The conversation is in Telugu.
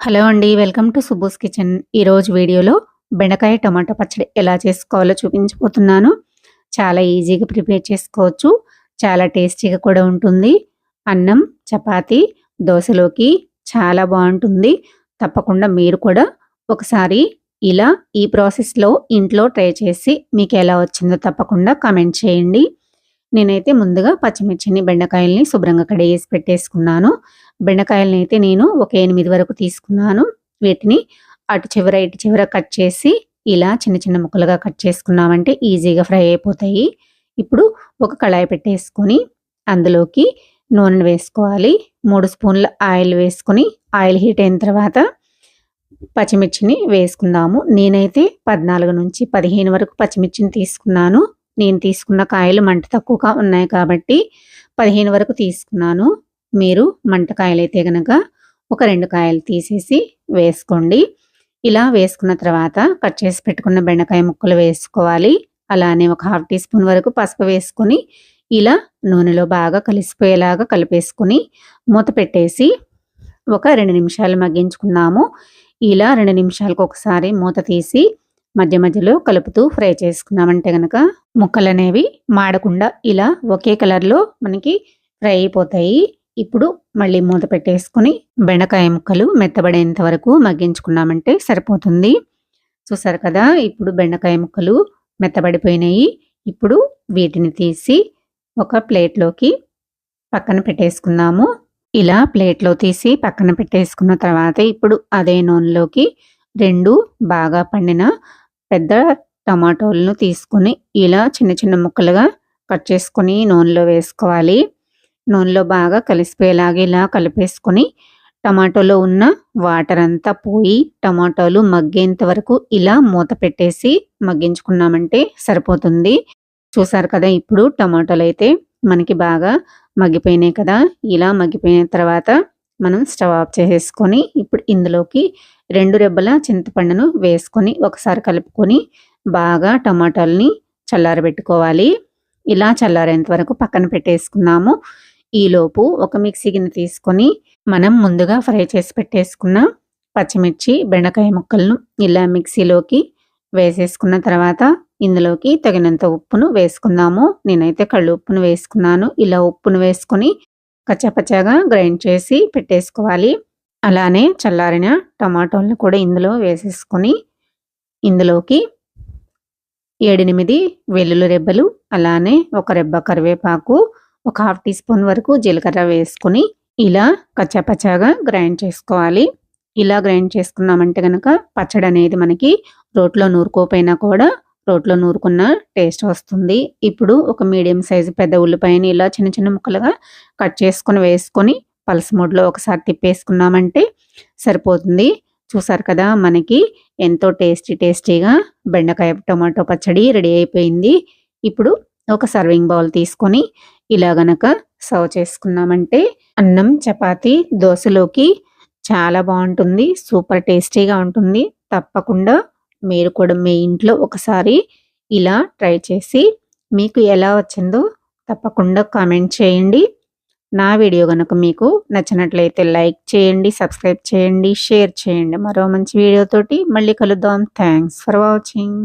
హలో అండి. Welcome to Subbu's kitchen. ఈరోజు వీడియోలో బెండకాయ టమాటా పచ్చడి ఎలా చేసుకోవాలో చూపించబోతున్నాను. చాలా ఈజీగా ప్రిపేర్ చేసుకోవచ్చు. చాలా టేస్టీగా కూడా ఉంటుంది. అన్నం, చపాతీ, దోసలోకి చాలా బాగుంటుంది. తప్పకుండా మీరు కూడా ఒకసారి ఇలా ఈ ప్రాసెస్‌లో ఇంట్లో ట్రై చేసి మీకు ఎలా వచ్చిందో తప్పకుండా కామెంట్ చేయండి. నేనైతే ముందుగా పచ్చిమిర్చిని, బెండకాయల్ని శుభ్రంగా కడిగేసి పెట్టేసుకున్నాను. బెండకాయలని అయితే నేను ఒక 8 వరకు తీసుకున్నాను. వీటిని అటు చివర, ఇటు చివర కట్ చేసి ఇలా చిన్న చిన్న ముక్కలుగా కట్ చేసుకున్నామంటే ఈజీగా ఫ్రై అయిపోతాయి. ఇప్పుడు ఒక కళాయి పెట్టేసుకొని అందులోకి నూనెను వేసుకోవాలి. 3 స్పూన్ల ఆయిల్ వేసుకొని ఆయిల్ హీట్ అయిన తర్వాత పచ్చిమిర్చిని వేసుకుందాము. నేనైతే 14-15 వరకు పచ్చిమిర్చిని తీసుకున్నాను. నేను తీసుకున్న కాయలు మంట తక్కువగా ఉన్నాయి కాబట్టి 15 వరకు తీసుకున్నాను. మీరు మంట కాయలైతే గనక ఒక 2 కాయలు తీసేసి వేసుకోండి. ఇలా వేసుకున్న తర్వాత కట్ చేసి పెట్టుకున్న బెండకాయ ముక్కలు వేసుకోవాలి. అలానే ఒక హాఫ్ టీ స్పూన్ వరకు పసుపు వేసుకొని ఇలా నూనెలో బాగా కలిసిపోయేలాగా కలిపేసుకొని మూత పెట్టేసి ఒక 2 నిమిషాలు మగ్గించుకుందాము. ఇలా 2 నిమిషాలకు ఒకసారి మూత తీసి మధ్య మధ్యలో కలుపుతూ ఫ్రై చేసుకున్నామంటే గనక ముక్కలనేవి మాడకుండా ఇలా ఒకే కలర్‌లో మనకి ఫ్రై అయిపోతాయి. ఇప్పుడు మళ్ళీ మూత పెట్టేసుకొని బెండకాయ ముక్కలు మెత్తబడేంత వరకు మగ్గించుకున్నామంటే సరిపోతుంది. చూసారు కదా! ఇప్పుడు బెండకాయ ముక్కలు మెత్తబడిపోయినాయి. ఇప్పుడు వీటిని తీసి ఒక ప్లేట్‌లోకి పక్కన పెట్టేసుకుందాము. ఇలా ప్లేట్‌లో తీసి పక్కన పెట్టేసుకున్న తర్వాత ఇప్పుడు అదే నూనెలోకి 2 బాగా పండిన పెద్ద టమాటోలను తీసుకొని ఇలా చిన్న చిన్న ముక్కలుగా కట్ చేసుకొని నూనెలో వేసుకోవాలి. నూనెలో బాగా కలిసిపోయేలాగా ఇలా కలిపేసుకొని టమాటోలో ఉన్న వాటర్ అంతా పోయి టమాటోలు మగ్గేంత వరకు ఇలా మూత పెట్టేసి మగ్గించుకున్నామంటే సరిపోతుంది. చూసారు కదా! ఇప్పుడు టమాటోలు అయితే మనకి బాగా మగ్గిపోయినాయి కదా! ఇలా మగ్గిపోయిన తర్వాత మనం స్టవ్ ఆఫ్ చేసేసుకొని ఇప్పుడు ఇందులోకి 2 రెబ్బల చింతపండును వేసుకొని ఒకసారి కలుపుకొని బాగా టమాటాలని చల్లారబెట్టుకోవాలి. ఇలా చల్లారేంత వరకు పక్కన పెట్టేసుకున్నాము. ఈలోపు ఒక మిక్సీ గిన్నె తీసుకొని మనం ముందుగా ఫ్రై చేసి పెట్టేసుకున్న పచ్చిమిర్చి, బెండకాయ ముక్కలను ఇలా మిక్సీలోకి వేసేసుకున్న తర్వాత ఇందులోకి తగినంత ఉప్పును వేసుకుందాము. నేనైతే కళ్ళు ఉప్పును వేసుకున్నాను. ఇలా ఉప్పును వేసుకొని కచ్చాపచ్చాగా గ్రైండ్ చేసి పెట్టేసుకోవాలి. అలానే చల్లారిన టమాటోలను కూడా ఇందులో వేసేసుకొని ఇందులోకి 7-8 వెల్లుల్లి రెబ్బలు, అలానే ఒక రెబ్బ కరివేపాకు, ఒక హాఫ్ టీ స్పూన్ వరకు జీలకర్ర వేసుకొని ఇలా కచ్చాపచ్చాగా గ్రైండ్ చేసుకోవాలి. ఇలా గ్రైండ్ చేసుకున్నామంటే గనక పచ్చడి అనేది మనకి రోట్లో నూరుకోపోయినా కూడా రోట్లో నూరుకున్న టేస్ట్ వస్తుంది. ఇప్పుడు ఒక మీడియం సైజు పెద్ద ఉల్లిపాయని ఇలా చిన్న చిన్న ముక్కలుగా కట్ చేసుకొని వేసుకొని పల్స్ మోడ్లో ఒకసారి తిప్పేసుకున్నామంటే సరిపోతుంది. చూసారు కదా! మనకి ఎంతో టేస్టీగా బెండకాయ టమాటో పచ్చడి రెడీ అయిపోయింది. ఇప్పుడు ఒక సర్వింగ్ బౌల్ తీసుకొని ఇలా గనక సర్వ్ చేసుకున్నామంటే అన్నం, చపాతీ, దోసలోకి చాలా బాగుంటుంది. సూపర్ టేస్టీగా ఉంటుంది. తప్పకుండా మీరు కూడా మీ ఇంట్లో ఒకసారి ఇలా ట్రై చేసి మీకు ఎలా వచ్చిందో తప్పకుండా కామెంట్ చేయండి. నా వీడియో గనుక మీకు నచ్చినట్లయితే లైక్ చేయండి, సబ్స్క్రైబ్ చేయండి, షేర్ చేయండి. మరో మంచి వీడియోతోటి మళ్ళీ కలుద్దాం. Thanks for watching.